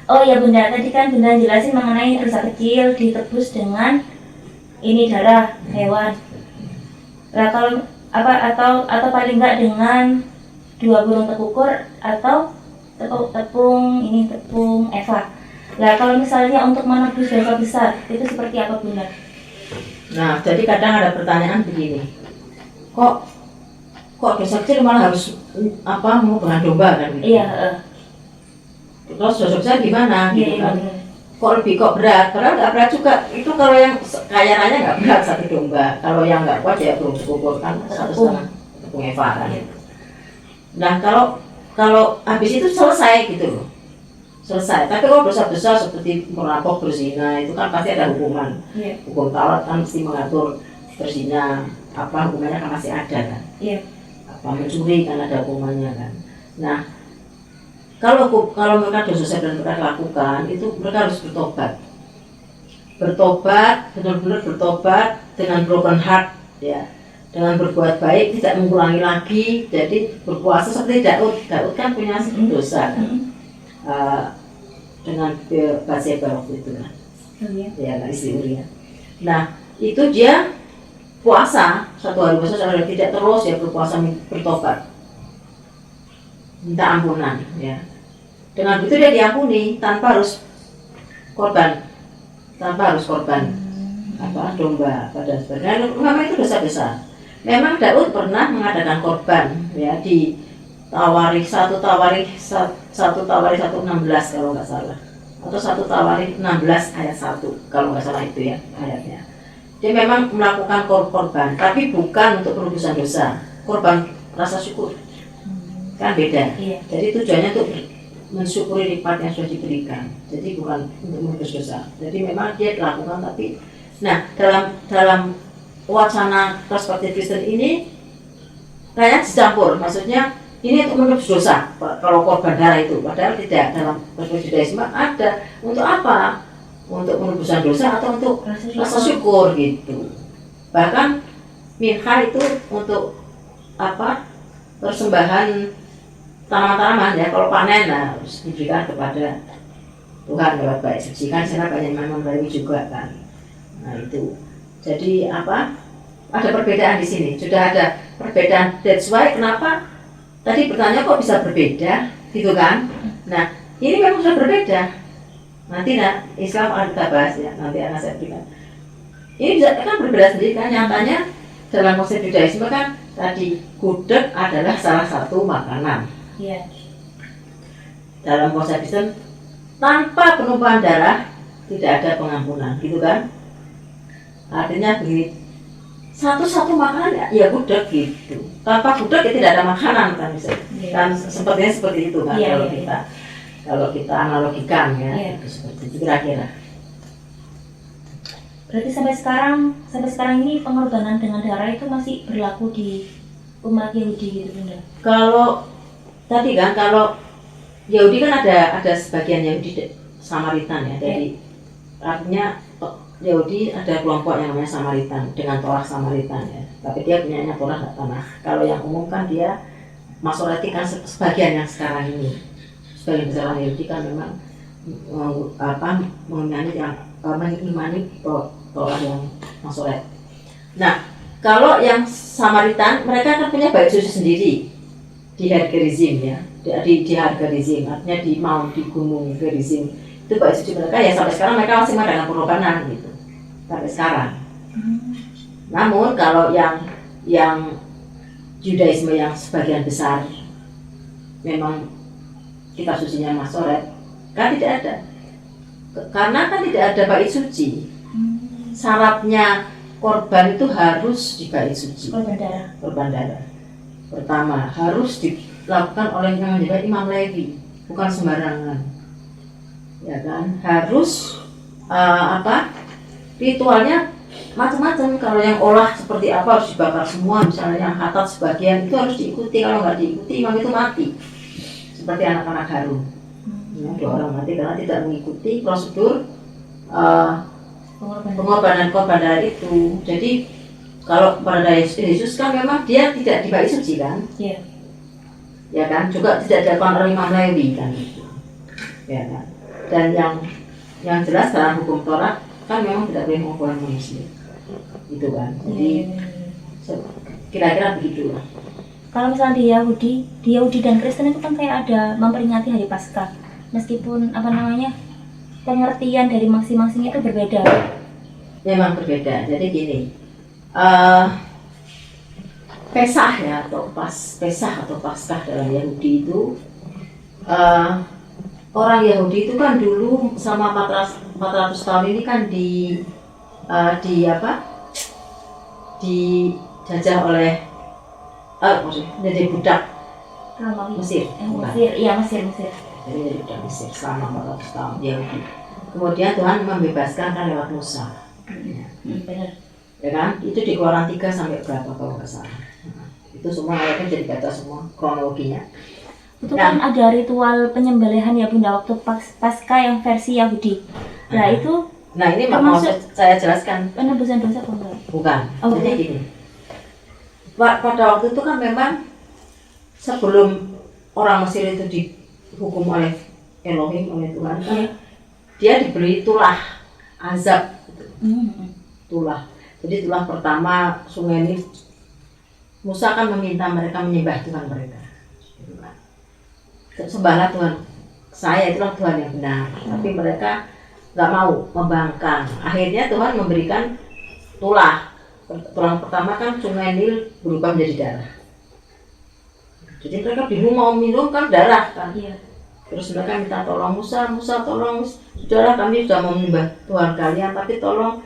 Oh ya Bunda, tadi kan Bunda jelasin mengenai dosa kecil ditebus dengan ini darah hewan. Nah kalau apa atau paling enggak dengan 2 burung tekukur atau tepung Eva. Nah kalau misalnya untuk menebus dosa besar itu seperti apa Bunda? Nah, jadi kadang ada pertanyaan begini, kok dosa kecil malah harus mau dengan domba kan? Gitu. Iya. Terus dosa besar gimana? Gitu kan? Iya. Kok berat? Padahal nggak berat juga. Itu kalau yang kaya raya nggak berat 1 domba. Kalau yang nggak kuat ya burung tekukur kan 1,5 tepung Eva kan. Iya. Nah kalau habis itu selesai gitu loh. Selesai. Tapi kalau dosa besar seperti merampok, berzina itu kan pasti ada hukuman. Iya. Hukum Taurat kan mesti mengatur berzina, hukumannya kan masih ada kan. Iya. Mencuri kan ada hukumannya kan. Nah, kalau mereka dosa dan mereka lakukan itu mereka harus bertobat, benar-benar bertobat dengan broken heart ya, dengan berbuat baik, tidak mengulangi lagi. Jadi berpuasa seperti Daud kan punya dosa kan. Dengan Batseba waktu itu kan, ya istri Uria. Nah itu dia puasa 1 hari puasa, 1 hari tidak, terus ya berpuasa bertobat, minta ampunan ya. Dengan begitu dia diampuni tanpa harus korban domba pada sebagainya. Memang itu dosa besar. Memang Daud pernah mengadakan korban ya di Tawarikh 1 Tawarikh 1:16 kalau nggak salah, atau 1 Tawarikh 16 ayat 1 kalau nggak salah itu ya ayatnya. Dia memang melakukan korban, tapi bukan untuk penebusan dosa, korban rasa syukur kan beda. Iya. Jadi tujuannya untuk mensyukuri nikmat yang sudah diberikan, jadi bukan untuk menebus dosa. Jadi memang dia lakukan, tapi nah dalam wacana perspektif Kristen ini kayak dicampur, maksudnya ini untuk menebus dosa kalau korban darah itu, padahal tidak. Dalam perspektif Judaisme ada untuk apa? Untuk penebusan dosa atau untuk rasa syukur gitu. Bahkan minha itu untuk persembahan tanaman-tanaman ya, kalau panen harus diberikan kepada Tuhan lewat bait suci kan, sana banyak memang Lewi juga kan. Nah itu jadi ada perbedaan di sini, sudah ada perbedaan. That's why kenapa tadi pertanyaan kok bisa berbeda gitu kan. Nah ini memang sudah berbeda. Nanti Islam akan kita bahas ya, nanti akan saya berikan. Ini bisa kan berbeda sendiri kan. Nyatanya dalam konsep Judaisme kan tadi gudeg adalah salah satu makanan. Iya. Dalam konsep Kristen tanpa penumpahan darah tidak ada pengampunan, gitu kan? Artinya begini, satu makanan ya gudeg gitu. Tanpa gudeg ya tidak ada makanan kan bisa. Kan sepertinya seperti itu kan kalau kita analogikan ya, itu seperti itu kira-kira. Berarti sampai sekarang ini pengorbanan dengan darah itu masih berlaku di umat Yahudi gitu Bunda? Kalau tadi kan kalau Yahudi kan ada sebagian Yahudi Samaritan ya, jadi artinya Yahudi ada kelompok yang namanya Samaritan dengan Torah Samaritan ya, tapi dia punyanya Torah nggak tanah. Kalau yang umum kan dia Masoreti kan sebagian yang sekarang ini. Sebagian besar Yahudi kan memang mengimani Torah yang Masoret. Nah, kalau yang Samaritan mereka kan punya bait suci sendiri di Har Gerizim ya, di Har Gerizim, artinya di Mount, di Gunung Gerizim. Itu bait suci mereka ya, sampai sekarang mereka masih mengadakan pengorbanan gitu sampai sekarang. Namun kalau yang Judaisme yang sebagian besar memang kitab sucinya Masoret kan tidak ada, karena kan tidak ada bait suci. Syaratnya korban itu harus di bait suci. Korban darah. Pertama harus dilakukan oleh yang menjabat Imam Lewi, bukan sembarangan. Ya kan, harus ritualnya macam-macam. Kalau yang olah seperti apa harus dibakar semua, misalnya yang khatat sebagian itu harus diikuti. Kalau nggak diikuti imam itu mati. Seperti anak-anak Harun, ya, 2 orang mati karena tidak mengikuti prosedur pengorbanan korban darah itu. Jadi kalau pada Yesus kan memang dia tidak di bait suci kan, ya kan, juga tidak dilakukan oleh Imam Lewi kan, ya kan. Dan yang jelas dalam hukum Taurat kan memang tidak boleh mengumpulkan manusia, gitu kan. Jadi kira-kira begitulah. Kalau misalnya di Yahudi dan Kristen itu kan kayak ada memperingati hari Paskah, meskipun pengertian dari masing-masing itu berbeda. Memang berbeda. Jadi gini, Pesah ya atau Paskah dalam Yahudi itu, orang Yahudi itu kan dulu selama 400 tahun ini kan dijajah oleh jadi budak Mesir. Mesir. Jadi budak Mesir selama 400 tahun Yahudi. Kemudian Tuhan membebaskan kan lewat Musa. Benar. Ya kan? Itu di Keluaran 3 sampai berapa kalau nggak salah. Itu semua ayatnya jadi baca semua kronologinya. Itu kan ada ritual penyembelihan ya Bunda waktu Paskah yang versi Yahudi. Nah itu. Nah ini mau saya jelaskan. Penebusan dosa bukan? Bukan. Oh, jadi gini. Pada waktu itu kan memang sebelum orang Mesir itu dihukum oleh Elohim, oleh Tuhan, dia diberi tulah azab. Tulah. Jadi tulah pertama sungai Nil. Musa kan meminta mereka menyembah Tuhan mereka. Sembahlah Tuhan saya, itulah Tuhan yang benar. Tapi mereka nggak mau membangkang. Akhirnya Tuhan memberikan tulah. Tulah pertama kan sungai Nil berubah menjadi darah. Jadi mereka bingung mau minum kan darah kan. Terus mereka minta tolong Musa tolong, sudahlah kami sudah mau menyembah Tuhan kalian, tapi tolong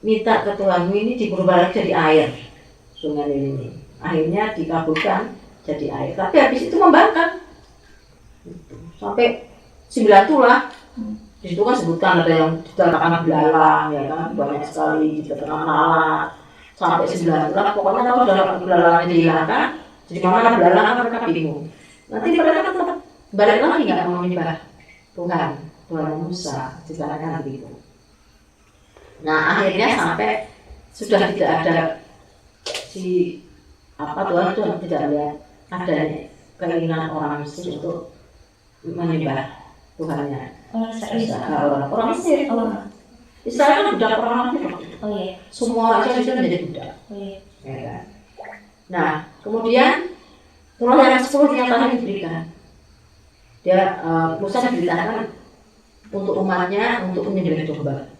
minta ke Tuhanmu ini diubah lagi jadi air sungai Nil ini. Akhirnya dikabulkan jadi air, tapi habis itu membangkang sampai 9 tulah. Di situ kan sebutkan ada yang dikatakan belalang, ya kan, banyak sekali dikatakan lalat, sampai 9 tulah. Pokoknya kalau sudah belalangnya dihilangkan, jadi mana belalang mereka bingung. Nanti mereka tetap balik lagi nggak mau menyembah Tuhan Musa, dikatakan begitu. Nah akhirnya sampai sudah tidak ada Tuhan sudah tidak lihat adanya keinginan orang Mesir untuk menyembah Tuhannya. Orang Mesir. Israel kan budak orang Mesir. Semua orang Mesir menjadi budak. Ya kan? Nah kemudian tulah yang 10 dinyatakan diberikan. Musa diberitakan untuk umatnya untuk menyembelih domba.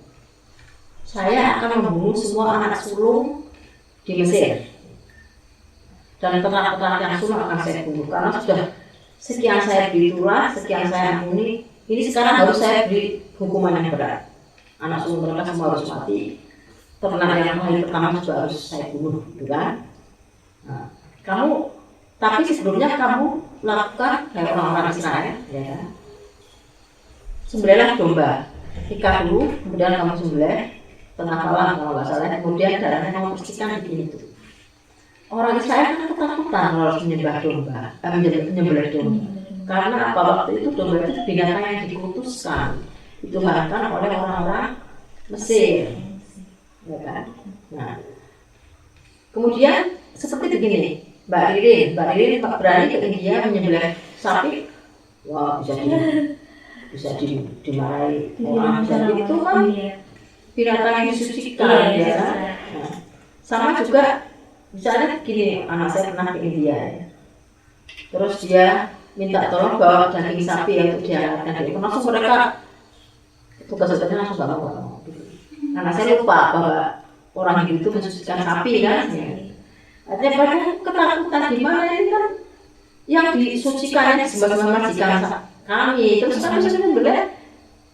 Saya akan membunuh semua anak sulung di Mesir. Dan ternak-ternak yang sulung akan saya bunuh karena sudah sekian saya beri tulah, sekian saya ampuni. Ini sekarang harus saya beri hukuman yang berat. Anak sulung mereka semua harus mati. Ternak yang hari pertama juga harus saya bunuh, gitu kan? Nah, tapi sebelumnya kamu lakukan kayak orang-orang Israel, ya kan? Sembelihlah domba, ikat dulu, kemudian kamu sembelih tengah malam kalau nggak salah, kemudian darahnya kamu bersihkan di pintu. Orang Israel kan ketakutan harus menyembelih domba, karena apa, waktu itu domba itu binatang yang dikutuskan, dituhankan oleh orang-orang Mesir, ya kan? Nah, kemudian seperti begini, Mbak Ririn berani ke India menyembelih sapi, wah bisa dimarahi orang. Jadi itu kan binatang yang disucikan, ya. Nah, sama juga misalnya gini, anak saya pernah ke India ya. Terus dia minta tolong bawa daging sapi yang untuk dihangatkan dia. Langsung mereka tugas-tugasnya langsung nggak mau. Anak saya lupa bahwa orang itu mensucikan sapi kan. Artinya mereka ketakutan gimana ini kan yang disucikannya sebagai majikan kami. Terus kami sebenarnya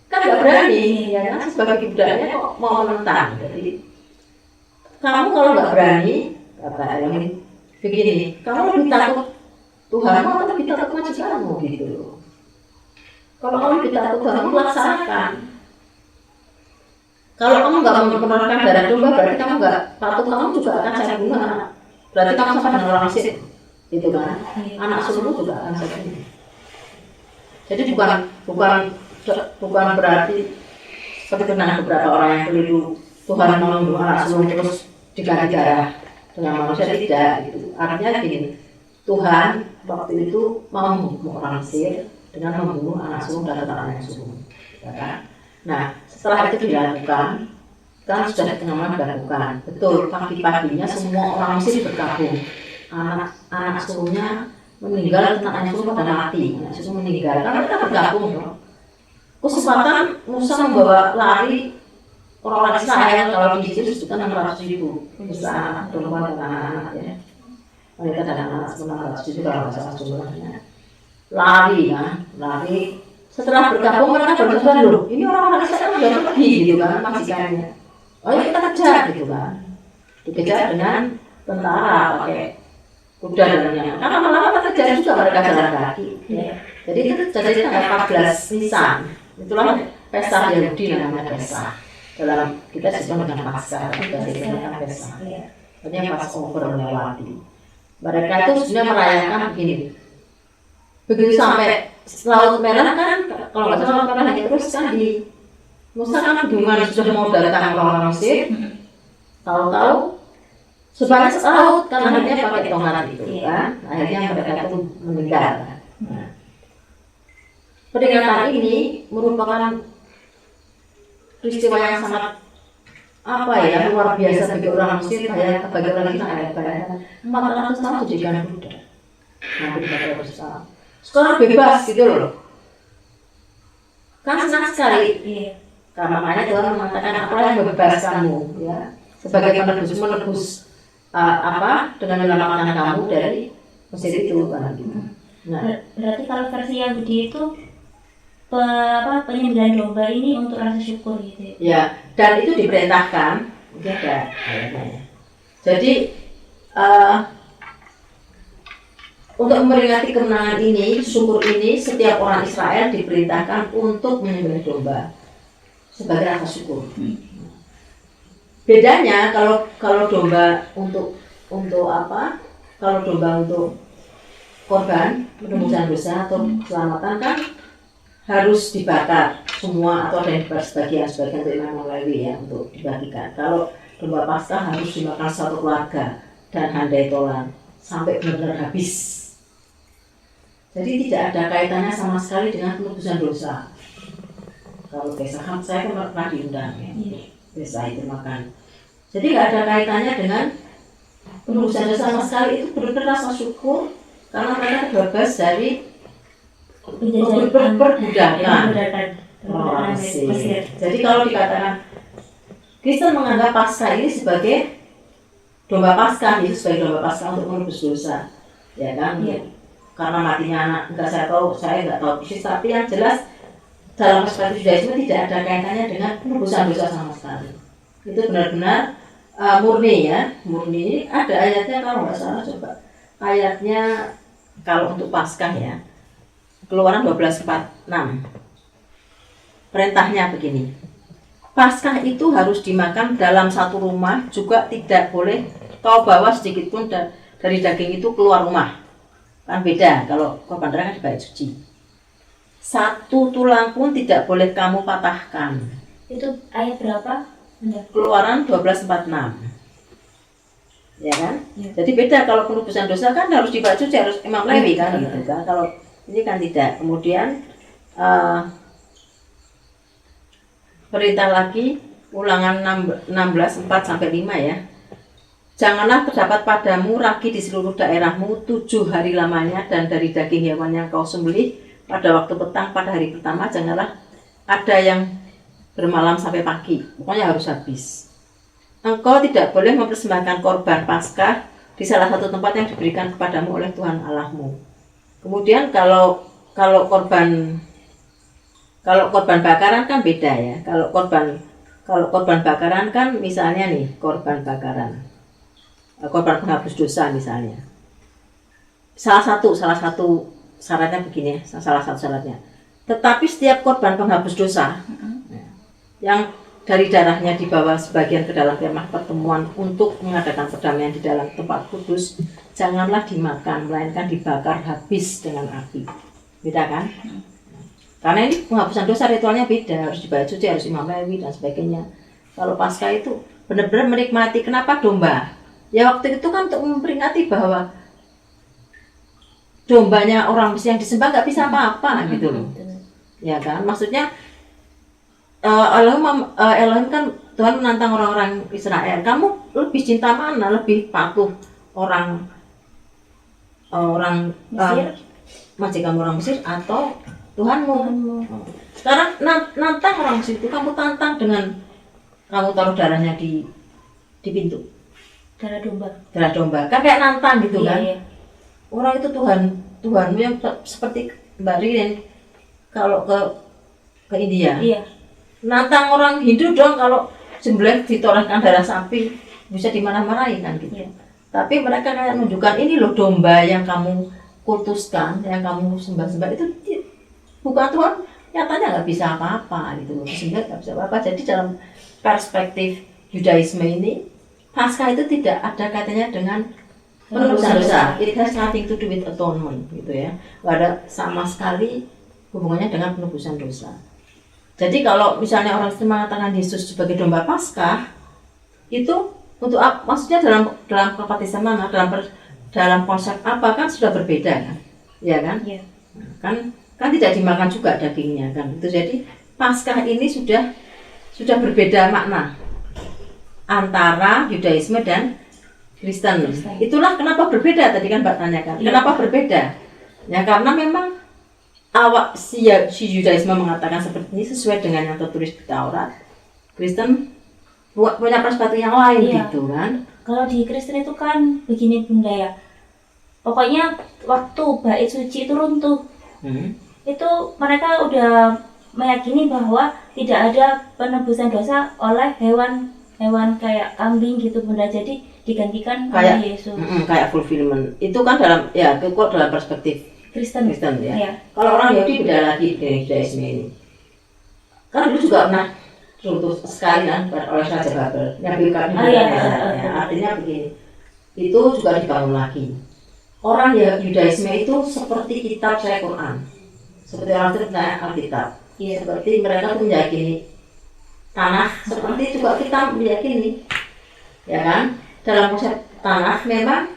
kan nggak berani, ya kan, sebagai budaknya kok mau menentang. Jadi kamu kalau nggak berani, kata yang begini, kamu lebih takut Tuhanmu atau lebih takut majikanmu gitu loh. Kalau kamu lebih takut Tuhanmu, laksanakan. Kalau kamu nggak menerapkan darah domba, berarti kamu nggak takut, kamu juga akan saya bunuh anak. Berarti kamu sama dengan orang Mesir, gitu kan? Anak sulungmu juga akan saya bunuh. Jadi bukan berarti seperti beberapa orang yang keliru Tuhan mau membunuh anak sulung terus diganti darah dengan manusia, tidak gitu. Artinya gini, Tuhan waktu itu mau membunuh orang Mesir dengan membunuh anak sulung dan anak sulung. ya kan? Nah, setelah itu dilakukan, kan sudah tengah malam dilakukan. Betul, pagi-paginya semua orang Mesir bergabung. Anak sulungnya meninggal, anak sulung pada mati, anak sulung meninggal. Karena mereka bergabung dong. Kesempatan Musa membawa lari orang Israel kalau di situ disebutkan 600.000 Musa anak perempuan dan anak-anak ya. Wanita dan anak 600.000 kalau nggak salah jumlahnya. Lari kan, lari. Setelah bergabung mereka berkata dulu, ini orang-orang Israel sudah pergi gitu kan majikannya. Oh ya kita kejar gitu kan. Dikejar dengan tentara pakai kuda dan yang karena lama-lama kejar juga mereka jalan kaki. Ya. Jadi itu jadi tanggal 14 Nisan. Itulah pesta Yahudi namanya pesta. Dalam kita disebut dengan Paskah, kita disebut pesta. Artinya Passover melewati. Mereka itu sudah merayakan begini. Begitu sampai Laut Merah kan, kalau nggak salah pernah terus kan di Musa kan gimana sudah mau datang orang Mesir, tahu-tahu sebanyak setahun kan akhirnya pakai tongkat itu kan, akhirnya mereka itu meninggal. Nah, peringatan ini merupakan peristiwa yang sangat apa ya luar biasa bagi orang Mesir, bagi orang Israel. 400 tahun dijadikan budak. Nah, kita bersama. Sekarang bebas gitu loh. Kan senang sekali. Karena makanya Tuhan mengatakan aku yang membebaskanmu ya. Sebagai menebus dengan menyelamatkan kamu dari Mesir itu kan gitu. Nah, berarti kalau versi Yahudi itu penyembelihan domba ini untuk rasa syukur gitu. Ya, dan itu diperintahkan. Itu ada ayatnya. Jadi untuk memperingati kemenangan ini, syukur ini, setiap orang Israel diperintahkan untuk menyembelih domba sebagai rasa syukur. Bedanya kalau domba untuk apa? Kalau domba untuk korban penebusan dosa atau keselamatan kan harus dibakar semua atau ada yang sebagian untuk Imam Lewi ya untuk dibagikan. Kalau domba Paskah harus dimakan satu keluarga dan handai tolan sampai benar-benar habis. Jadi tidak ada kaitannya sama sekali dengan penebusan dosa. Kalau Pesah saya kan pernah diundang ya, Pesah itu makan. Jadi nggak ada kaitannya dengan penebusan dosa sama sekali. Itu benar-benar rasa syukur karena mereka bebas dari perbudakan. Jadi kalau dikatakan Kristen menganggap Paskah ini sebagai domba Paskah, itu sebagai domba Paskah untuk menebus dosa, ya kan? Ya. Karena matinya anak, saya nggak tahu persis, tapi yang jelas dalam perspektif Judaisme tidak ada kaitannya dengan penebusan dosa sama sekali. Itu benar-benar murni ya, murni. Ada ayatnya kalau nggak salah coba ayatnya kalau untuk Paskah ya, Keluaran 12:46. Perintahnya begini. Paskah itu harus dimakan dalam satu rumah, juga tidak boleh kau bawa sedikit pun dari daging itu keluar rumah. Kan beda kalau korban darah kan di bait suci. Satu tulang pun tidak boleh kamu patahkan. Itu ayat berapa? Keluaran 12:46. Ya kan? Ya. Jadi beda kalau penebusan dosa kan harus di bait suci, harus Imam Lewi kan gitu kan. Kalau ini kan tidak. Kemudian perintah lagi Ulangan 16:4-5 ya. Janganlah terdapat padamu ragi di seluruh daerahmu 7 hari lamanya, dan dari daging hewan yang kau sembelih pada waktu petang pada hari pertama janganlah ada yang bermalam sampai pagi. Pokoknya harus habis. Engkau tidak boleh mempersembahkan korban Paskah di salah satu tempat yang diberikan kepadamu oleh Tuhan Allahmu. Kemudian kalau korban bakaran kan beda ya. Kalau korban bakaran kan misalnya nih korban penghapus dosa misalnya. Salah satu syaratnya begini ya, salah satu syaratnya. Tetapi setiap korban penghapus dosa yang dari darahnya dibawa sebagian ke dalam kemah pertemuan untuk mengadakan perdamaian di dalam tempat kudus, janganlah dimakan, melainkan dibakar habis dengan api. Beda kan? Karena ini penghapusan dosa ritualnya beda, harus dibayar suci, harus Imam Lewi dan sebagainya. Kalau Paskah itu benar-benar menikmati. Kenapa domba? Ya waktu itu kan untuk memperingati bahwa dombanya orang yang disembah nggak bisa apa-apa gitu loh. Ya kan? Maksudnya Elohim kan Tuhan menantang orang-orang Israel. Kamu lebih cinta mana? Lebih patuh orang orang Mesir. majikan orang Mesir atau Tuhanmu? Tuhanmu. Sekarang nantang orang Mesir itu kamu tantang dengan kamu taruh darahnya di pintu Darah domba. darah domba. Kan kayak nantang gitu Iya, kan? iya. Orang itu Tuhanmu yang seperti Mbak Ririn kalau ke India. Iya. Nantang orang Hindu dong kalau sembelih ditorehkan darah sapi bisa dimarah-marahin kan gitu. Iya. Tapi mereka kayak menunjukkan ini loh domba yang kamu kultuskan, yang kamu sembah-sembah itu bukan Tuhan, nyatanya nggak bisa apa-apa gitu loh. Sehingga nggak bisa apa-apa. Jadi dalam perspektif Yudaisme ini, Paskah itu tidak ada kaitannya dengan penebusan dosa. It has nothing to do with atonement gitu ya. Nggak ada sama sekali hubungannya dengan penebusan dosa. Jadi kalau misalnya orang Kristen mengatakan Yesus sebagai domba Paskah, itu untuk maksudnya dalam kebaptisan mana, dalam konsep apa kan sudah berbeda kan, ya kan? Iya. Kan tidak dimakan juga dagingnya kan. Itu jadi Paskah ini sudah berbeda makna antara Yudaisme dan Kristen. Itulah kenapa berbeda tadi kan Mbak tanyakan. Iya. Kenapa berbeda? Ya karena memang si Yudaisme mengatakan seperti ini sesuai dengan yang tertulis di Taurat. Kristen punya perspektif yang lain Iya. gitu kan. Kalau di Kristen itu kan begini Bunda ya. Pokoknya waktu bait suci itu runtuh, itu mereka udah meyakini bahwa tidak ada penebusan dosa oleh hewan kayak kambing gitu Bunda. Jadi digantikan oleh Yesus. Kayak fulfillment. Itu kan dalam perspektif Kristen ya. Iya. Kalau orang Yahudi beda lagi dari Judaisme ini. Kan dulu juga pernah runtuh sekali kan oleh Raja Babel. Artinya begini. Itu juga dibangun lagi. Orang Yudaisme itu seperti kitab saya Quran. Seperti orang itu punya Alkitab. Iya. Seperti mereka tuh meyakini tanah. Seperti juga kita meyakini. Ya kan? Dalam konsep tanah memang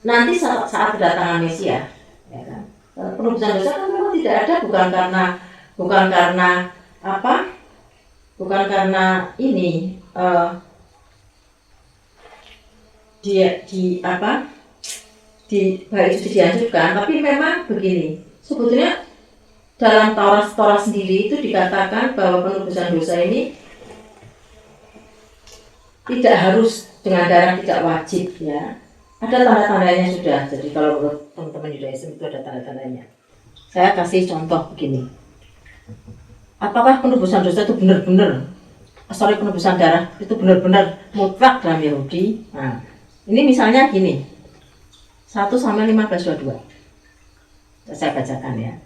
nanti saat kedatangan Mesia, ya kan? Penebusan dosa kan memang tidak ada bukan karena ini baik itu dihancurkan, tapi memang begini. Sebetulnya dalam Taurat sendiri itu dikatakan bahwa penebusan dosa ini tidak harus dengan darah, tidak wajib ya. Ada tanda-tandanya sudah. Jadi kalau menurut teman-teman Yudaisme itu ada tanda-tandanya. Saya kasih contoh begini. Apakah penebusan dosa itu penebusan darah itu benar-benar mutlak dalam Yahudi? Nah, ini misalnya gini. 1 Samuel 15:22. Saya bacakan ya.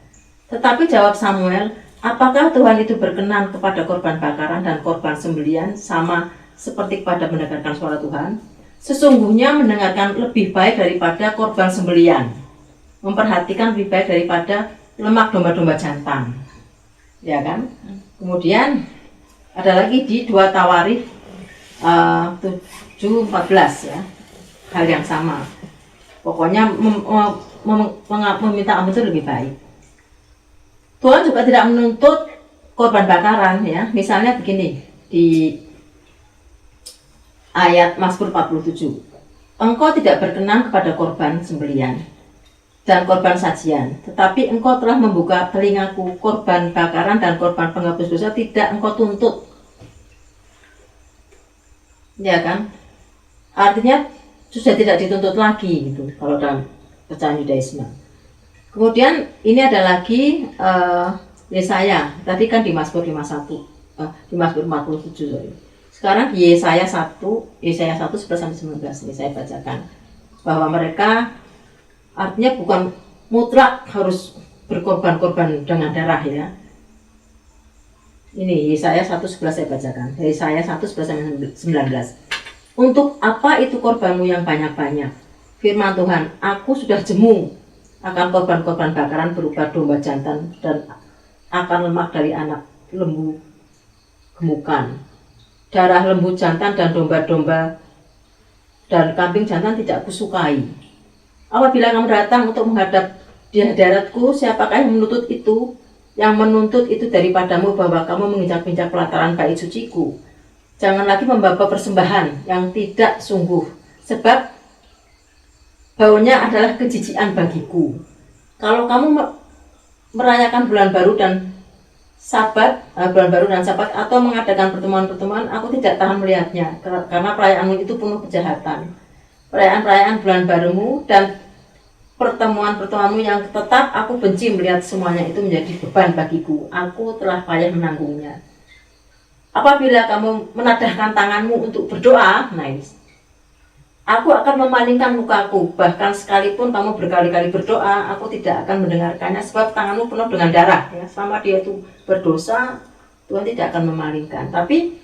Tetapi jawab Samuel, apakah Tuhan itu berkenan kepada korban bakaran dan korban sembelian sama seperti pada mendengarkan suara Tuhan? Sesungguhnya mendengarkan lebih baik daripada korban sembelian, memperhatikan lebih baik daripada lemak domba-domba jantan, ya kan? Kemudian ada lagi di 2 Tawarikh 7:14 ya, hal yang sama. Pokoknya meminta ampun itu lebih baik. Tuhan juga tidak menuntut korban bakaran ya. Misalnya begini di ayat Mazmur 47. Engkau tidak berkenan kepada korban sembelian dan korban sajian, tetapi engkau telah membuka telingaku, korban bakaran dan korban penghapus dosa tidak engkau tuntut. Ya kan? Artinya sudah tidak dituntut lagi gitu kalau dalam percayaan Yudaisme. Kemudian ini ada lagi Yesaya. Tadi kan di Mazmur 51, di Mazmur 47 sorry. Sekarang di Yesaya 1 11-19 ini saya bacakan bahwa mereka artinya bukan mutlak harus berkorban-korban dengan darah ya. Ini Yesaya 1:11 saya bacakan. Yesaya 1:11-19. Untuk apa itu korbanmu yang banyak-banyak? Firman Tuhan, aku sudah jemu akan korban-korban bakaran berupa domba jantan dan akan lemak dari anak lembu gemukan. Darah lembu jantan dan domba-domba dan kambing jantan tidak kusukai. Apabila kamu datang untuk menghadap di hadiratku, siapakah yang menuntut itu? yang menuntut itu daripadamu bahwa kamu menginjak-injak pelataran bait suciku. Jangan lagi membawa persembahan yang tidak sungguh, sebab baunya adalah kejijikan bagiku. Kalau kamu merayakan bulan baru dan sabat atau mengadakan pertemuan-pertemuan, aku tidak tahan melihatnya, karena perayaanmu itu penuh kejahatan. Perayaan-perayaan bulan barumu dan pertemuan-pertemuanmu yang tetap aku benci melihat semuanya itu menjadi beban bagiku. Aku telah payah menanggungnya. Apabila kamu menadahkan tanganmu untuk berdoa, aku akan memalingkan mukaku. Bahkan sekalipun kamu berkali-kali berdoa, aku tidak akan mendengarkannya sebab tanganmu penuh dengan darah. Ya, selama dia itu berdosa, Tuhan tidak akan memalingkan. Tapi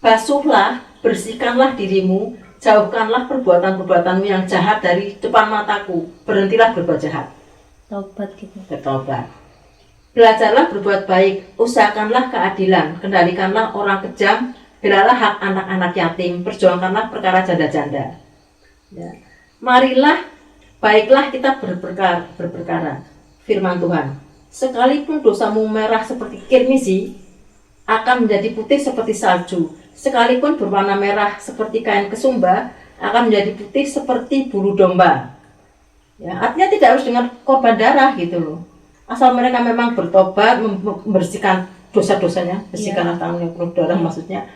basuhlah, bersihkanlah dirimu, jauhkanlah perbuatan-perbuatanmu yang jahat dari depan mataku. Berhentilah berbuat jahat. Taubat gitu. Bertobat. Belajarlah berbuat baik, usahakanlah keadilan, kendalikanlah orang kejam, belalah hak anak-anak yatim, perjuangkanlah perkara janda-janda. Ya. Marilah, baiklah kita berperkara. Firman Tuhan. Sekalipun dosamu merah seperti kirmisi, akan menjadi putih seperti salju. Sekalipun berwarna merah seperti kain kesumba, akan menjadi putih seperti bulu domba. Ya, artinya tidak harus dengan korban darah gitu loh. Asal mereka memang bertobat, membersihkan dosa-dosanya, bersihkanlah tangannya penuh darah, maksudnya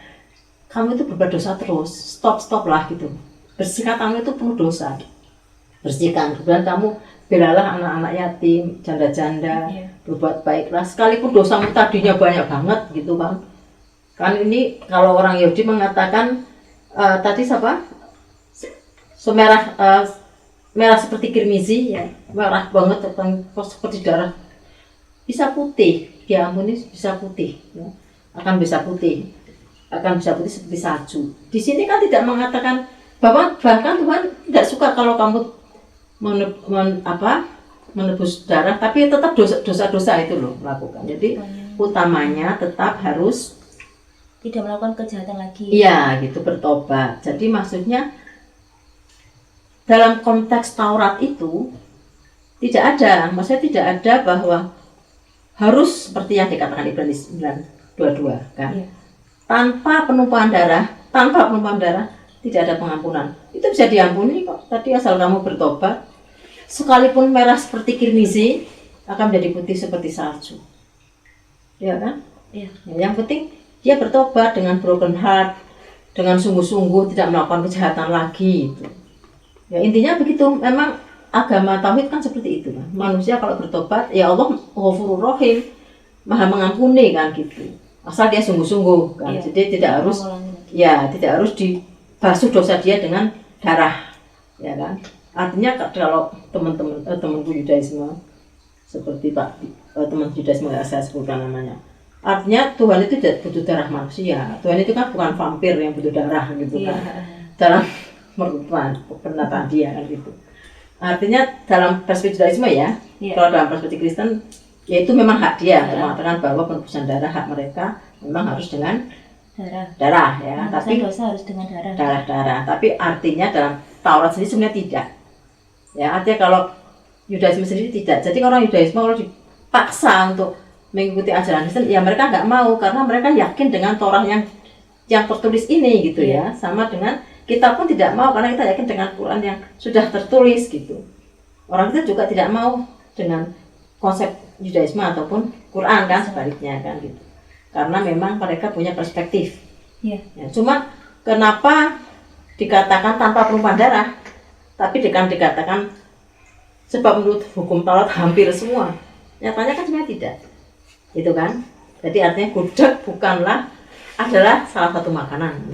kamu itu berbuat dosa terus, stop lah gitu. Bersihkan tanganmu itu penuh dosa. Bersihkan, kemudian kamu belalah anak-anak yatim, janda-janda, berbuat baiklah. Sekalipun dosamu tadinya banyak banget gitu kan. Kan ini kalau orang Yahudi mengatakan tadi siapa? Merah seperti kirmizi ya, merah banget seperti darah. Bisa putih, diampuni bisa putih ya. Akan bisa putih seperti salju. Di sini kan tidak mengatakan bahwa bahkan Tuhan tidak suka kalau kamu menebus darah, tapi tetap dosa-dosa itu loh lakukan. Jadi utamanya tetap harus tidak melakukan kejahatan lagi. Iya, gitu, bertobat. Jadi maksudnya dalam konteks Taurat itu tidak ada bahwa harus seperti yang dikatakan Ibrani 9:22 kan. Iya. Tanpa penumpahan darah tidak ada pengampunan. Itu bisa diampuni kok. Tadi asal kamu bertobat. Sekalipun merah seperti kirmizi akan menjadi putih seperti salju. Ya kan? Iya. Ya, yang penting dia bertobat dengan broken heart, dengan sungguh-sungguh tidak melakukan kejahatan lagi gitu. Ya intinya begitu. Memang agama tauhid kan seperti itu kan. Manusia kalau bertobat, ya Allah Ghafurur Rahim, Maha mengampuni kan gitu. Asal dia sungguh-sungguh kan. Iya. Jadi tidak harus dibasuh dosa dia dengan darah. Ya kan? Artinya kalau teman-temanku Yudaisme seperti teman Yudaisme saya sebutkan namanya. Artinya Tuhan itu tidak butuh darah manusia. Tuhan itu kan bukan vampir yang butuh darah gitu kan. Dalam penataan dia kan gitu. Artinya dalam perspektif Judaisme ya, kalau dalam perspektif Kristen, ya itu memang hak dia untuk mengatakan bahwa penebusan darah hak mereka memang harus dengan darah ya. Tapi dosa harus dengan darah. Tapi artinya dalam Taurat sendiri sebenarnya tidak. Ya artinya kalau Yudaisme sendiri tidak. Jadi orang Yudaisme kalau dipaksa untuk mengikuti ajaran Kristen, ya mereka nggak mau karena mereka yakin dengan Taurat yang tertulis ini gitu ya. Sama dengan kita pun tidak mau karena kita yakin dengan Quran yang sudah tertulis gitu. Orang kita juga tidak mau dengan konsep Yudaisme ataupun Quran kan sebaliknya kan gitu. Karena memang mereka punya perspektif. Ya, cuma kenapa dikatakan tanpa penumpahan darah, tapi dikatakan sebab menurut hukum Taurat hampir semua. Nyatanya kan sebenarnya tidak. Gitu kan? Jadi artinya gudeg adalah salah satu makanan.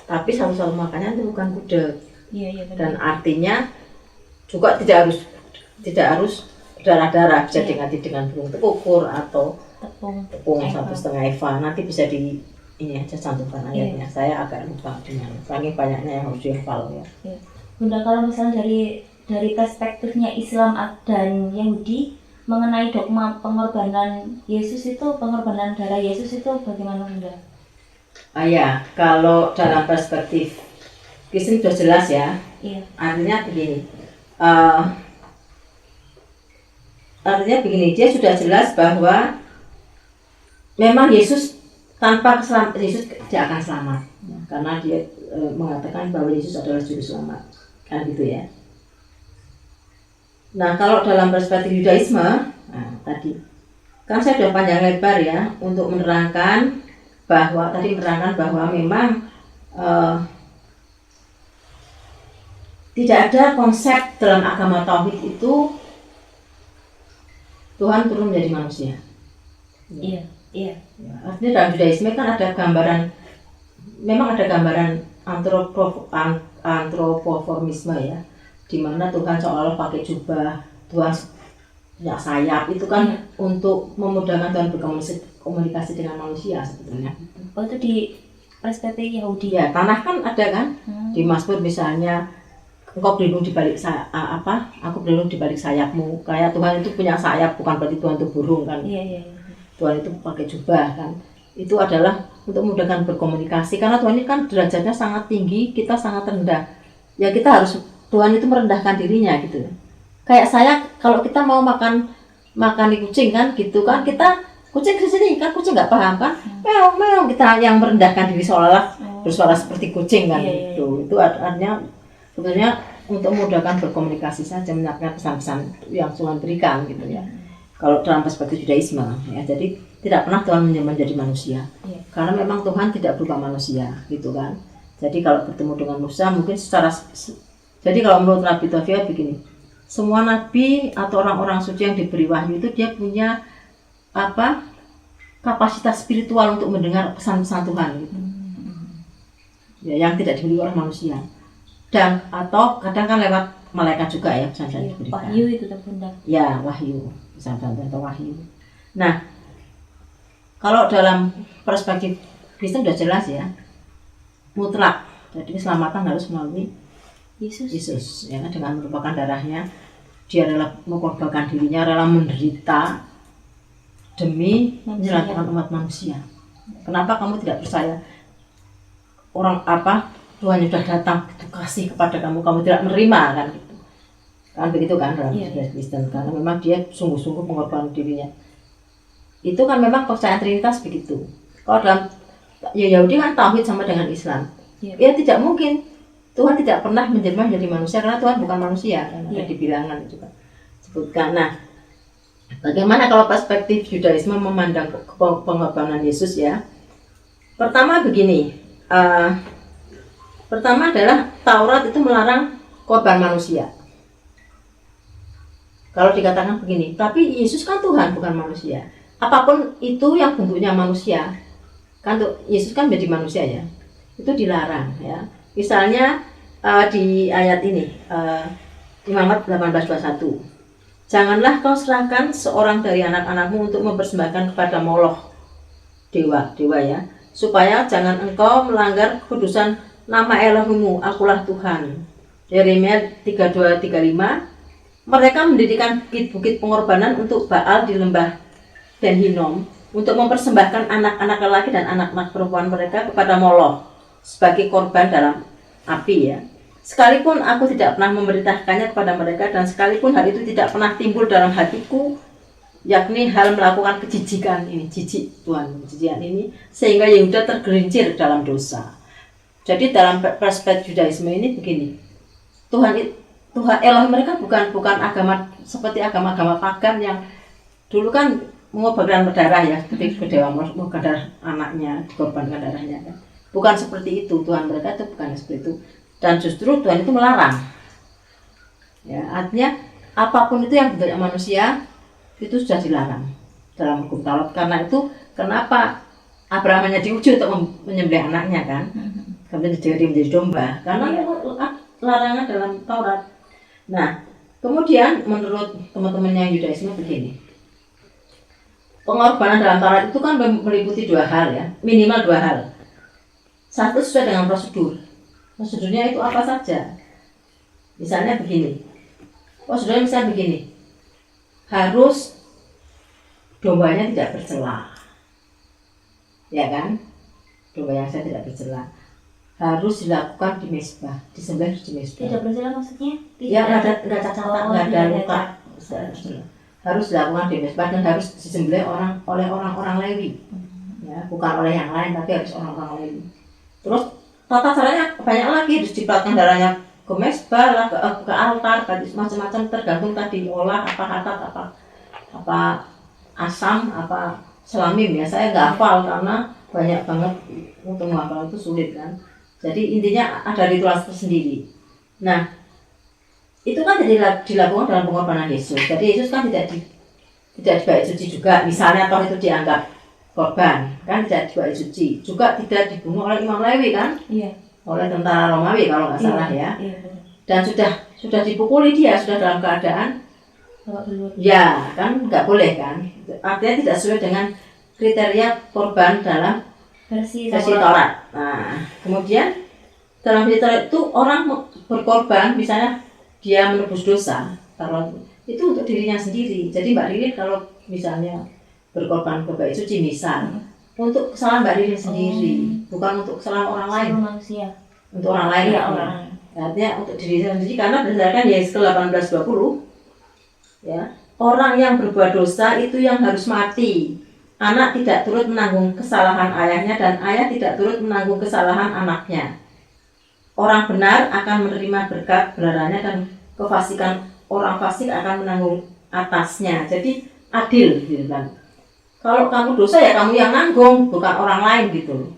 Tapi satu makanan itu bukan gudeg. Iya, dan artinya juga tidak harus darah-darah, bisa diganti dengan burung tekukur atau tepung 1,5 eva. Nanti bisa ini aja cantumkan ayatnya. Saya agak lupa dengan saking banyaknya yang harus dihafal ya. Bunda, kalau misalnya dari perspektifnya Islam dan Yahudi mengenai dogma pengorbanan darah Yesus itu bagaimana Bunda? Kalau dalam perspektif Kristen sudah jelas ya. Iya. Artinya begini, dia sudah jelas bahwa memang Yesus Yesus tidak akan selamat ya, karena dia mengatakan bahwa Yesus adalah juru selamat, kan gitu ya. Nah, kalau dalam perspektif Yudaisme, nah, tadi kan saya sudah panjang lebar ya untuk menerangkan bahwa memang tidak ada konsep dalam agama Tauhid itu Tuhan turun menjadi manusia. Iya. Ya, artinya dalam Yudaisme kan ada gambaran, memang ada gambaran antropoformisme ya, di mana Tuhan seolah-olah pakai jubah, Tuhan punya sayap, itu kan untuk memudahkan Tuhan berkomunikasi dengan manusia sebetulnya. Oh, itu di perspektif Yahudi. Ya, tanah kan ada kan, di Mazmur misalnya, engkau berlindung di balik aku berlindung di balik sayapmu. Kayak Tuhan itu punya sayap, bukan berarti Tuhan itu burung kan. Iya. Tuhan itu pakai jubah kan. Itu adalah untuk memudahkan berkomunikasi, karena Tuhan ini kan derajatnya sangat tinggi, kita sangat rendah. Ya kita harus, Tuhan itu merendahkan dirinya gitu. Kayak saya kalau kita mau makan kucing kan gitu kan, kita kucing ke sini kan, kucing nggak paham kan, meong kita yang merendahkan diri seolah-olah bersuara seperti kucing kan. Gitu. Itu artinya sebetulnya untuk memudahkan berkomunikasi saja, menyampaikan pesan-pesan yang Tuhan berikan gitu ya. Kalau dalam perspektif Yudaisme ya, jadi tidak pernah Tuhan menjadi manusia, karena memang Tuhan tidak berupa manusia gitu kan. Jadi kalau bertemu dengan Musa mungkin jadi kalau menurut Nabi Tofia begini, semua nabi atau orang-orang suci yang diberi wahyu itu dia punya kapasitas spiritual untuk mendengar pesan-pesan Tuhan gitu. Ya, yang tidak dimiliki oleh manusia, dan atau kadang kan lewat malaikat juga ya pesan-pesan diberikan. Wahyu itu terpendam. Ya, wahyu. Atau wahyu. Nah, kalau dalam perspektif Kristen sudah jelas ya, mutlak. Jadi keselamatan harus melalui Yesus ya, dengan menumpahkan darahnya. Dia rela mengorbankan dirinya, rela menderita demi menyelamatkan umat manusia. Kenapa kamu tidak percaya? Tuhan sudah datang itu kasih kepada kamu tidak menerima kan gitu. Kan begitu kan dalam Kristen, karena memang dia sungguh-sungguh mengorbankan dirinya. Itu kan memang kepercayaan Trinitas begitu. Kalau dalam Yahudi kan tauhid sama dengan Islam. Ya tidak mungkin Tuhan tidak pernah menjelma menjadi manusia, karena Tuhan bukan manusia kan ada di bilangan itu kan sebutkan. Nah, bagaimana kalau perspektif Yudaisme memandang pengorbanan Yesus ya? Pertama begini, pertama adalah Taurat itu melarang korban manusia. Kalau dikatakan begini, tapi Yesus kan Tuhan bukan manusia. Apapun itu yang bentuknya manusia, kan Yesus kan menjadi manusia ya, itu dilarang ya. Misalnya di ayat ini, Imamat 18:21, janganlah kau serahkan seorang dari anak-anakmu untuk mempersembahkan kepada Moloch, dewa ya, supaya jangan engkau melanggar kekudusan nama Elohmu, akulah Tuhan. Yeremia 32:35, mereka mendirikan bukit-bukit pengorbanan untuk Baal di lembah Ben Hinnom untuk mempersembahkan anak-anak lelaki dan anak-anak perempuan mereka kepada Moloch sebagai korban dalam api ya. Sekalipun aku tidak pernah memerintahkannya kepada mereka, dan sekalipun hal itu tidak pernah timbul dalam hatiku, yakni hal melakukan kejijikan ini, jijik Tuhan, kejijikan ini, sehingga Yehuda tergelincir dalam dosa. Jadi dalam perspektif Yudaisme ini begini, Tuhan Elohim mereka bukan agama seperti agama-agama pagan yang dulu kan mengorbankan berdarah ya, ketika dewa mengorbankan darah anaknya, dikorbankan darahnya kan. Bukan seperti itu, Tuhan mereka itu bukan seperti itu. Dan justru Tuhan itu melarang. Ya, artinya apapun itu yang bentuknya manusia itu sudah dilarang dalam hukum Taurat. Karena itu kenapa Abraham hanya diuji untuk menyembelih anaknya kan? Kemudian jadi menjadi domba. Karena larangan dalam Taurat. Nah, kemudian menurut teman-teman yang Yudaisme begini. Pengorbanan dalam Taurat itu kan meliputi dua hal ya, minimal dua hal. Satu, sesuai dengan prosedur. Prosedurnya itu apa saja? Misalnya begini. Prosedurnya misalnya begini. Harus dombanya tidak bercela. Ya kan? Domba yang saya tidak bercela. Harus dilakukan di mezbah, disembelih di mezbah. Tidak bercela maksudnya? Ya, enggak cacat, enggak ada luka. Harus dilakukan di mezbah dan harus disembelih oleh orang-orang Lewi. ya, bukan oleh yang lain tapi harus orang-orang lain. Terus tata caranya banyak lagi, harus dipelatkan darahnya ke mezbah, ke altar, macam-macam tergantung tadi olah apa hatat apa asam apa selamim ya. Saya nggak hafal karena banyak banget, untuk menghafal itu sulit kan. Jadi intinya ada ritual tersendiri. Nah, itu kan dilakukan dalam pengorbanan Yesus. Jadi Yesus kan tidak dibaik suci juga. Misalnya toh itu dianggap korban, kan tidak dibaik suci. Juga tidak dibunuh oleh Imam Lewi kan? Iya. Oleh tentara Romawi kalau nggak salah ya. Iya. Dan sudah dipukuli dia, sudah dalam keadaan Bawa keluar. ya kan nggak boleh kan. Artinya tidak sesuai dengan kriteria korban dalam Versi Taurat. Nah, kemudian dalam versi Taurat itu orang berkorban, misalnya dia menebus dosa, kalau itu untuk dirinya sendiri. Jadi Mbak Ririn kalau misalnya berkorban ke bait suci misal, untuk kesalahan Mbak Ririn sendiri, bukan untuk kesalahan orang lain. Manusia. Untuk orang lain Iya, ya. orang. Artinya untuk diri sendiri, karena berdasarkan Yesaya 18:20 ya, orang yang berbuat dosa itu yang harus mati. Anak tidak turut menanggung kesalahan ayahnya dan ayah tidak turut menanggung kesalahan anaknya. Orang benar akan menerima berkat kebenarannya dan kefasikan orang fasik akan menanggung atasnya. Jadi adil gitu kan. Kalau kamu dosa ya kamu yang nanggung, bukan orang lain gitu.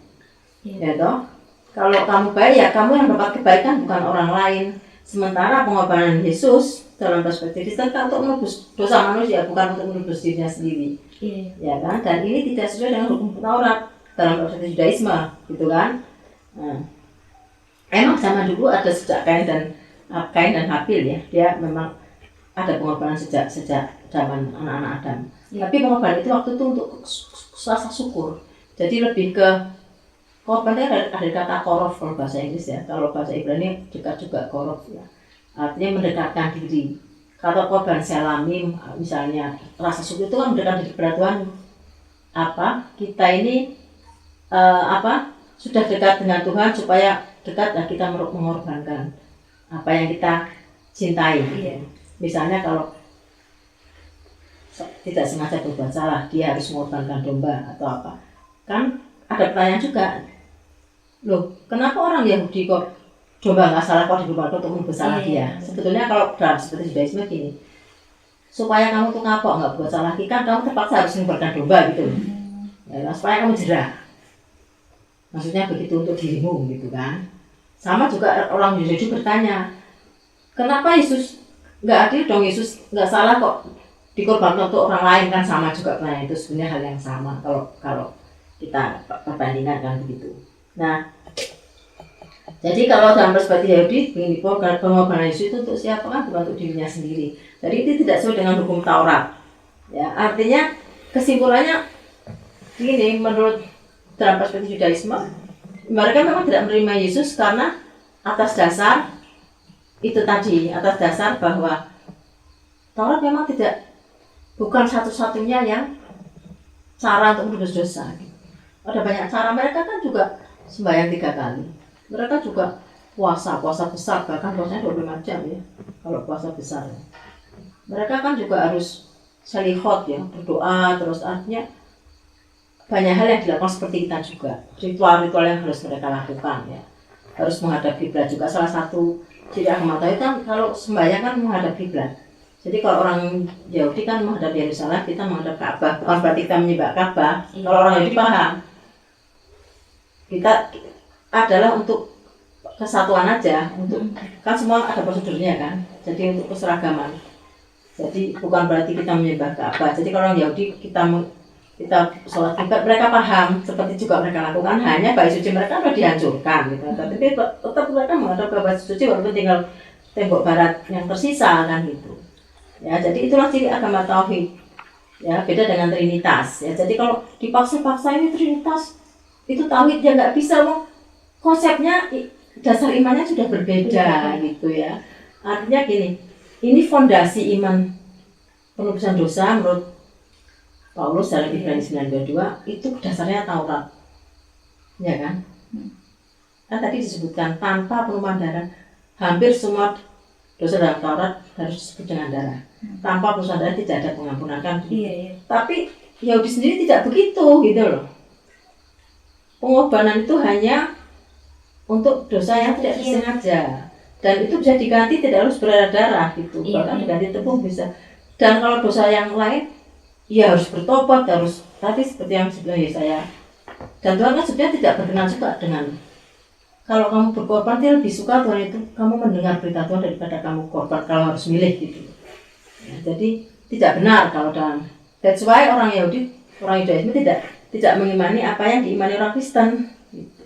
Ya toh. Kalau kamu baik ya kamu yang dapat kebaikan, bukan orang lain. Sementara pengorbanan Yesus dalam perspektif Kristen kan untuk menebus dosa manusia, bukan untuk menebus dirinya sendiri. Ya kan? Dan ini tidak sesuai dengan hukum Taurat dalam perspektif Judaisme, gitu kan? Nah, emang zaman dulu ada sejak Kain dan Habil ya, dia memang ada pengorbanan sejak zaman anak-anak Adam. Tapi pengorbanan itu waktu itu untuk rasa syukur. Jadi lebih ke korbannya ada kata korof kalau bahasa Inggris ya. Kalau bahasa Ibrani dekat juga korof ya. Artinya mendekatkan diri. Kata korban selamim misalnya rasa syukur itu kan mendekatkan diri kepada Tuhan. Kita ini sudah dekat dengan Tuhan supaya dekat dan kita mengorbankan apa yang kita cintai. Misalnya kalau tidak sengaja berbuat salah, dia harus mengorbankan domba atau apa. Kan ada pertanyaan juga, loh kenapa orang Yahudi kok domba nggak salah kok dikorbankan untuk menebus salah dia? Sebetulnya kalau dalam seperti Judaisme gini, supaya kamu tuh ngapok nggak buat salah lagi kan kamu terpaksa harus mengorbankan domba gitu, ya, supaya kamu jerah. Maksudnya begitu untuk dirimu gitu kan. Sama juga orang Yahudi bertanya, kenapa Yesus nggak adil dong, Yesus nggak salah kok dikorbankan untuk orang lain, kan sama juga pertanyaan itu sebenarnya hal yang sama kalau kita perbandingan kan begitu. Nah, jadi kalau dalam perspektif Yahudi begini, pengorbanan Yesus itu untuk siapa kan, bukan untuk dirinya sendiri. Jadi itu tidak sesuai dengan hukum Taurat. Ya, artinya kesimpulannya begini, menurut dalam perspektif Judaisme, mereka memang tidak menerima Yesus karena atas dasar itu tadi, atas dasar bahwa Taurat memang bukan satu-satunya yang cara untuk menebus dosa. Ada banyak cara. Mereka kan juga sembahyang 3 kali. Mereka juga puasa besar, bahkan puasanya 25 jam ya. Kalau puasa besar. Mereka kan juga harus selihot ya, berdoa terus, artinya banyak hal yang dilakukan seperti kita juga. Ritual-ritual yang harus mereka lakukan ya. Harus menghadap kiblat juga. Salah satu ciri agama Taurat kan kalau sembahyang kan menghadap kiblat. Jadi kalau orang Yahudi kan menghadap Yerusalem, kita menghadap Ka'bah. Bukan berarti kita menyembah Ka'bah. Kalau orang Yahudi paham, kita adalah untuk kesatuan aja, untuk kan semua ada prosedurnya kan. Jadi untuk keseragaman. Jadi bukan berarti kita menyembah Ka'bah. Jadi kalau orang Yahudi kita sholat kiblat, mereka paham seperti juga mereka lakukan. Hanya bait suci mereka sudah dihancurkan gitu. Tapi tetap mereka menghadap ke bait suci walaupun tinggal tembok barat yang tersisa kan gitu. Ya, jadi itulah ciri agama tauhid. Ya, beda dengan trinitas. Ya, jadi kalau dipaksa-paksa ini trinitas, itu tauhid ya nggak bisa, loh. Konsepnya dasar imannya sudah berbeda gitu ya. Artinya gini, ini fondasi iman penebusan dosa menurut Paulus dalam Ibrani 9:22 itu dasarnya Taurat. Ya kan? Kan tadi disebutkan tanpa penumpahan darah hampir semua dosa dalam Taurat harus disebut dengan darah. Tanpa penumpahan darah tidak ada pengampunan kan? Iya. Tapi Yahudi sendiri tidak begitu gitu loh. pengorbanan itu hanya untuk dosa yang tidak disengaja, dan itu bisa diganti, tidak harus berdarah gitu, bahkan diganti tepung bisa. Dan kalau dosa yang lain, ya harus bertobat, harus. Tapi seperti yang sebenarnya saya, dan Tuhan kan sebenarnya tidak berkenan juga dengan kalau kamu berkorban. Dia lebih suka Tuhan itu kamu mendengar berita Tuhan daripada kamu korban kalau harus milih gitu. Ya, jadi tidak benar kalau dalam. That's why orang Yudaisme tidak mengimani apa yang diimani orang Kristen. Gitu.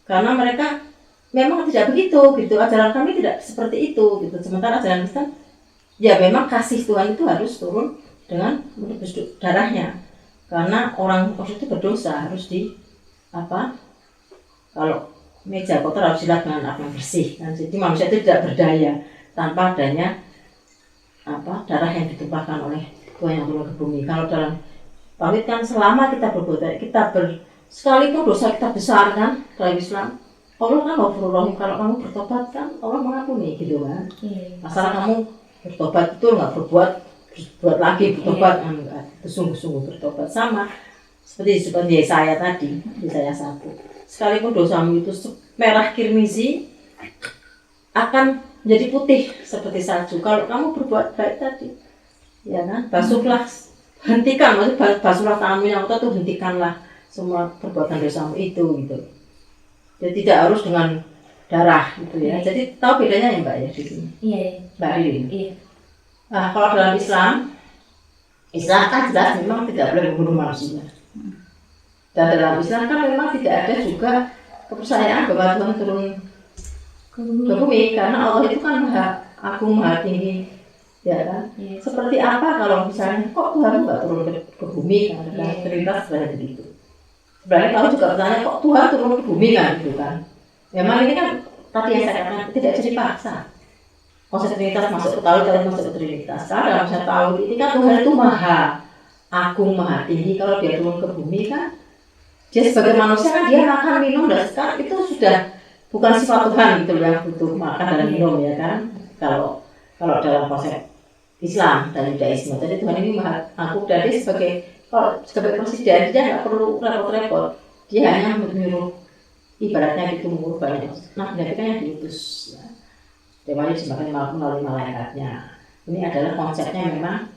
Karena mereka memang tidak begitu, gitu. Ajaran kami tidak seperti itu, gitu. Sementara ajaran Kristen, ya memang kasih Tuhan itu harus turun dengan menebus darahnya. Karena orang itu berdosa harus kalau meja kotor harus dilap dengan air yang bersih. Kan? Jadi manusia itu tidak berdaya tanpa adanya darah yang ditumpahkan oleh Tuhan yang turun ke bumi. Kalau dalam tauhid kan selama kita berbuat baik, sekalipun dosa kita besar kan, dalam Islam, Allah kan Ghafurur Rahim. Kalau kamu bertobat kan Allah mengampuni gitu kan. Asal kamu bertobat betul, nggak berbuat lagi bertobat, enggak, itu sungguh-sungguh bertobat. Sama seperti Yesaya tadi, Yesaya 1. Sekalipun dosamu itu merah kirmizi akan menjadi putih seperti salju. Kalau kamu berbuat baik tadi, ya kan, basuhlah, basuhlah tanganmu yang kotor, hentikanlah semua perbuatan dosamu itu gitu. Jadi tidak harus dengan darah gitu ya. Jadi tahu bedanya ya Mbak ya di sini. Iya. Mbak Lili. Iya. Nah, kalau dalam Islam kan jelas memang tidak boleh membunuh manusia. Dan dalam Islam kan memang tidak ada juga kepercayaan bahwa Tuhan turun ke bumi, karena Allah itu kan Maha Agung, Maha Tinggi, ya kan? Seperti apa kalau misalnya kok Tuhan nggak turun ke bumi kan? Ada cerita sebenarnya begitu. Sebenarnya kalau juga bertanya kok Tuhan turun ke bumi kan, gitu kan? Memang ini kan tadi yang saya katakan tidak bisa dipaksa. Konsep Trinitas masuk ke tauhid, tauhid masuk ke Trinitas. Karena dalam konsep tauhid ini kan Tuhan itu Maha Agung, Maha Tinggi. Kalau dia turun ke bumi kan, dia sebagai manusia kan dia makan minum, dan sekarang itu sudah bukan sifat Tuhan gitu yang butuh makan dan minum ya kan. Kalau dalam konsep Islam dan Judaisme, jadi Tuhan ini Maha Agung, dan dia sebagai presiden dia nggak perlu repot-repot. Dia hanya menyuruh, ibaratnya gitu, mengurus banyak. Nah, berarti kan yang diutus ya. Dewa disebabkan melalui malaikatnya. Ini adalah konsepnya memang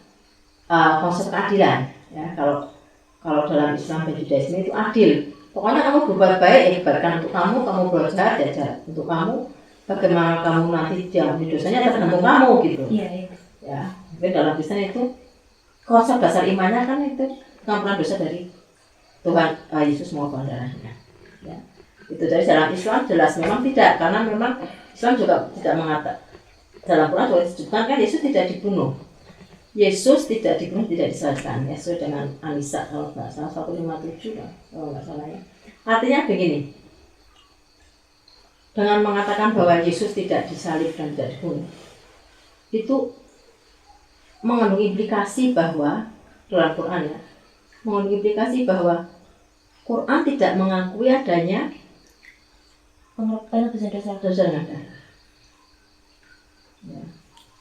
konsep keadilan ya. Kalau dalam Islam dan Judaisme itu adil. Pokoknya kamu berbuat baik ya dibalikkan untuk kamu berbuat jahat ya jahat untuk kamu. Bagaimana kamu nanti diampuni dosanya tergantung kamu gitu. Iya. Ya, tapi dalam Kristen itu konsep dasar imannya kan itu pengampunan dosa dari Tuhan Yesus maupun darahnya. Ya. Itu dari dalam Islam jelas memang tidak, karena memang Islam juga tidak mengatakan, dalam Quran juga disebutkan kan Yesus tidak dibunuh. Yesus tidak dibunuh, tidak disalibkan. Ya, sesuai dengan An-Nisa kalau nggak salah 157 kan, kalau nggak salah ya. Artinya begini, dengan mengatakan bahwa Yesus tidak disalib dan tidak dibunuh, itu mengandung implikasi bahwa dalam Quran ya, mengandung implikasi bahwa Quran tidak mengakui adanya Pengorbanan dosa dengan darah. Ya,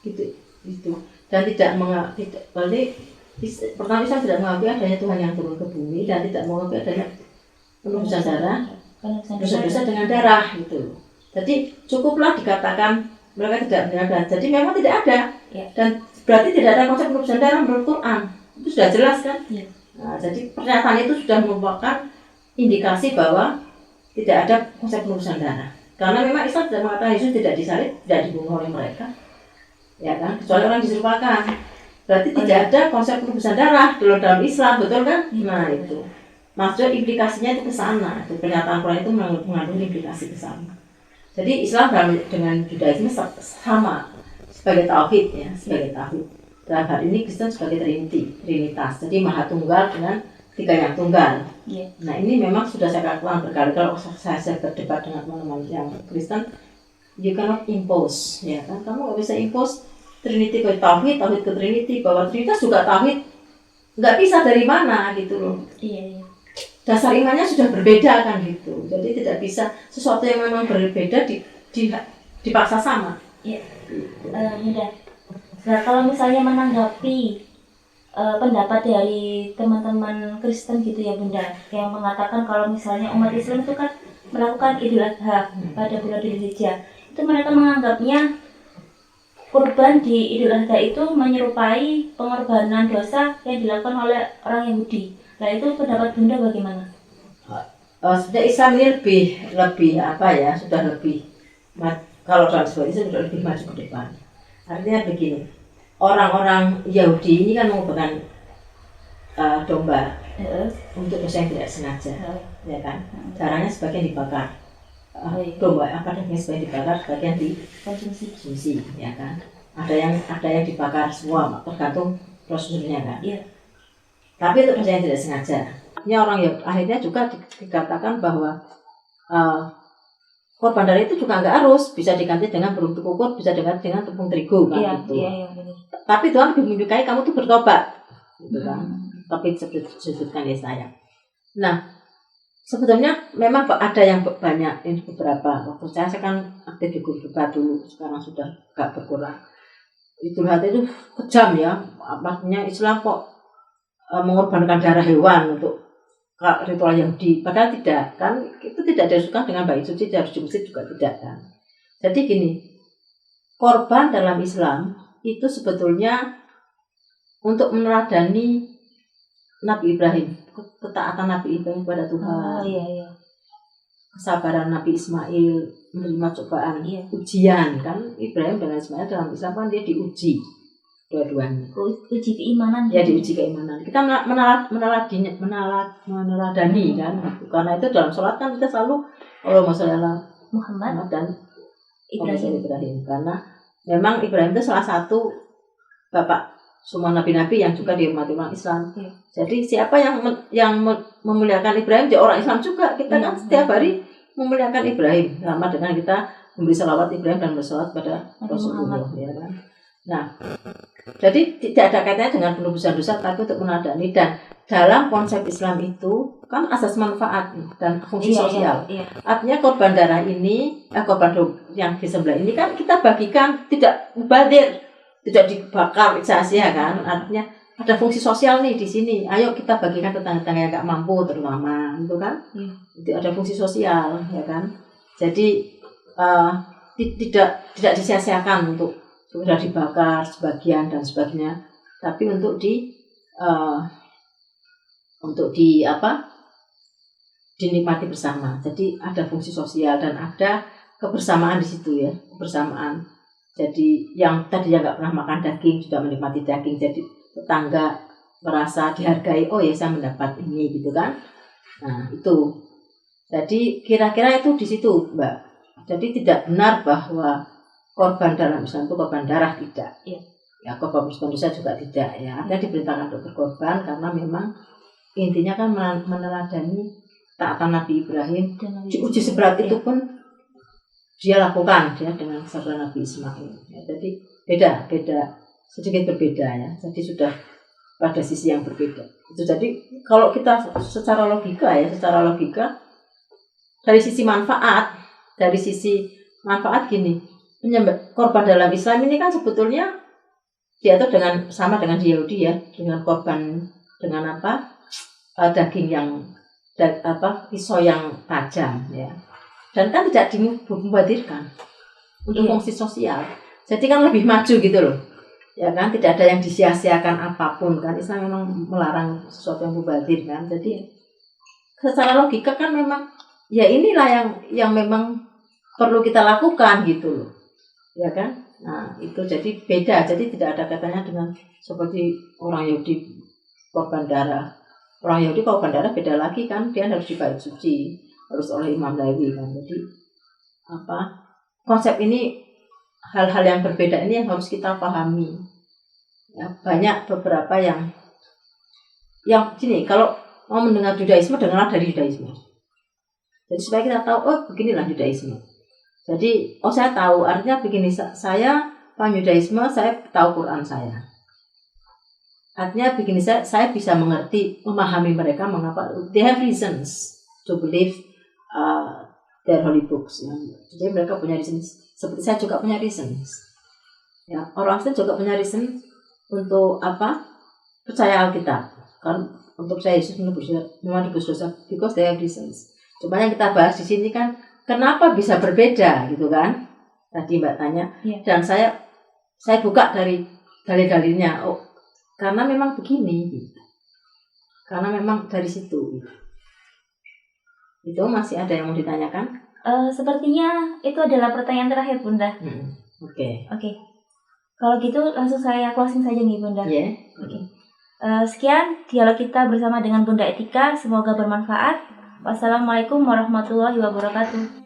gitu. Dan pertama Islam tidak mengakui adanya Tuhan yang turun ke bumi, dan tidak mengakui adanya penebusan darah, dosa-dosa dengan darah gitu. Jadi cukuplah dikatakan mereka tidak benar. Jadi memang tidak ada. Ya. Dan berarti tidak ada konsep penebusan darah menurut Quran. Itu sudah jelas kan? Ya. Nah, jadi pernyataan itu sudah merupakan indikasi bahwa tidak ada konsep penebusan darah. Karena memang Islam tidak mengatakan Yesus tidak disalib, tidak dibunuh oleh mereka. Ya kan? Kecuali orang diserupakan. Berarti tidak ada konsep penebusan darah dalam Islam, betul kan? Nah, itu. Maksudnya implikasinya itu ke sana. Pernyataan Quran itu mengandung implikasi ke sana. Jadi Islam dengan Judaisme sama sebagai tauhid ya, sebagai tauhid. Dalam hal ini Kristen sebagai Trinitas. Jadi Maha Tunggal dengan Tiga yang Tunggal. Yeah. Nah, ini memang sudah saya katakan berkali-kali kalau saya berdebat dengan teman-teman yang Kristen, you cannot impose, ya kan? Kamu nggak bisa impose Trinity ke tauhid ke Trinity, bahwa Trinitas juga tauhid. Nggak bisa dari mana gitu loh. Iya. Dasar imannya sudah berbeda kan gitu. Jadi tidak bisa sesuatu yang memang berbeda dipaksa sama. Iya. Mudah. Nah, kalau misalnya menanggapi pendapat dari teman-teman Kristen gitu ya Bunda, yang mengatakan kalau misalnya umat Islam itu kan melakukan Idul Adha pada bulan Dzulhijjah, itu mereka menganggapnya kurban di Idul Adha itu menyerupai pengorbanan dosa yang dilakukan oleh orang Yahudi. Nah itu pendapat Bunda bagaimana? Sebenarnya Islam ini lebih apa ya, sudah lebih kalau dalam sebuah Islam sudah lebih maju ke depan. Artinya begini, orang-orang Yahudi ini kan mengumpulkan domba untuk dosa yang tidak sengaja, ya kan? Caranya sebagian dibakar, domba apa dagingnya sebagian dibakar, sebagian dikonsumsi, ya kan? Ada yang dibakar semua, tergantung prosedurnya kan? Iya. Tapi untuk dosa yang tidak sengaja. Orang yang akhirnya juga dikatakan bahwa korban darah itu juga nggak harus bisa diganti dengan beruntuk ukur, bisa dengan tepung terigu kan gitu. Iya, tapi Tuhan lebih menyukai kamu tuh bertobat, gitu kan. Tapi disebutkan Yesaya. Nah, sebetulnya memang ada yang banyak, ini beberapa. Waktu saya kan aktif di grup dulu, sekarang sudah agak berkurang. Idul Adha itu kejam ya, maksudnya Islam kok mengorbankan darah hewan untuk ritual Yahudi, padahal tidak kan, itu tidak dilakukan dengan bait suci, harus di masjid juga tidak kan. Jadi gini, korban dalam Islam itu sebetulnya untuk meneladani Nabi Ibrahim, ketaatan Nabi Ibrahim kepada Tuhan, kesabaran Nabi Ismail menerima cobaan, ujian kan. Ibrahim dengan Ismail dalam Islam kan dia diuji dua-duanya. Uji keimanan. Ya, diuji keimanan. Kita meneladani kan. Karena itu dalam sholat kan kita selalu Allahumma sholli ala Muhammad dan Ibrahim. Karena memang Ibrahim itu salah satu bapak semua nabi-nabi yang juga dihormati orang Islam. Jadi siapa yang memuliakan Ibrahim, dia orang Islam juga. Kita kan setiap hari memuliakan Ibrahim, sama dengan kita memberi salawat Ibrahim dan bersalawat pada Rasulullah, ya kan. Nah, jadi tidak ada kaitannya dengan penebusan dosa, tapi untuk meneladani. Dan dalam konsep Islam itu kan asas manfaat dan fungsi sosial. Artinya korban darah ini, korban yang disembelih ini kan kita bagikan, tidak mubazir, tidak dibakar sia-sia kan. Artinya ada fungsi sosial nih di sini. Ayo kita bagikan tetangga-tetangga yang nggak mampu terutama, itu kan. Itu ada fungsi sosial, ya kan. Jadi tidak disia-siakan untuk sudah dibakar sebagian dan sebagainya, tapi untuk dinikmati bersama. Jadi ada fungsi sosial dan ada kebersamaan di situ ya, kebersamaan. Jadi yang tadinya nggak pernah makan daging juga menikmati daging. Jadi tetangga merasa dihargai, oh ya saya mendapat ini gitu kan. Nah itu. Jadi kira-kira itu di situ Mbak. Jadi tidak benar bahwa korban dalam Islam itu korban darah, tidak. Ya korban dosa juga tidak ya. Ada diperintahkan untuk berkorban karena memang intinya kan meneladani taatan Nabi Ibrahim. Uji seberat itu pun dia lakukan ya dengan kesabaran Nabi Ismail. Ya, jadi beda sedikit berbeda ya. Jadi sudah pada sisi yang berbeda. Itu jadi kalau kita secara logika dari sisi manfaat gini. Korban dalam Islam ini kan sebetulnya diatur sama dengan di Yahudi ya, dengan korban dengan daging yang pisau yang tajam ya, dan kan tidak dimubazirkan untuk fungsi sosial. Jadi kan lebih maju gitu loh, ya kan, tidak ada yang disia-siakan apapun kan. Islam memang melarang sesuatu yang mubazir kan. Jadi secara logika kan memang ya inilah yang memang perlu kita lakukan gitu loh. Ya kan? Nah, itu jadi beda. Jadi tidak ada katanya dengan seperti orang Yahudi korban darah. Orang Yahudi korban darah beda lagi kan, dia harus dibait suci, harus oleh Imam Lewi kan. Jadi konsep ini, hal-hal yang berbeda ini yang harus kita pahami. Ya, banyak beberapa yang gini, kalau mau mendengar Judaisme, dengarlah dari Judaisme. Jadi supaya kita tahu, oh beginilah Judaisme. Jadi, saya tahu, artinya begini, saya paham Judaisme, saya tahu Quran saya. Artinya begini, saya bisa memahami mereka mengapa, they have reasons to believe their holy books. Ya. Jadi mereka punya reasons, seperti saya juga punya reasons. Ya, orang Kristen juga punya reason untuk percaya Alkitab. Kan untuk saya Yesus menebus dosa because they have reasons. Cuma yang kita bahas di sini kan kenapa bisa berbeda gitu kan? Tadi Mbak tanya. Iya. Dan saya buka dari dalil-dalilnya. Oh, karena memang begini. Gitu. Karena memang dari situ. Itu masih ada yang mau ditanyakan? Sepertinya itu adalah pertanyaan terakhir Bunda. Oke. Kalau gitu langsung saya closing saja nih Bunda. Iya. Oke. Sekian dialog kita bersama dengan Bunda Etika. Semoga bermanfaat. Wassalamualaikum warahmatullahi wabarakatuh.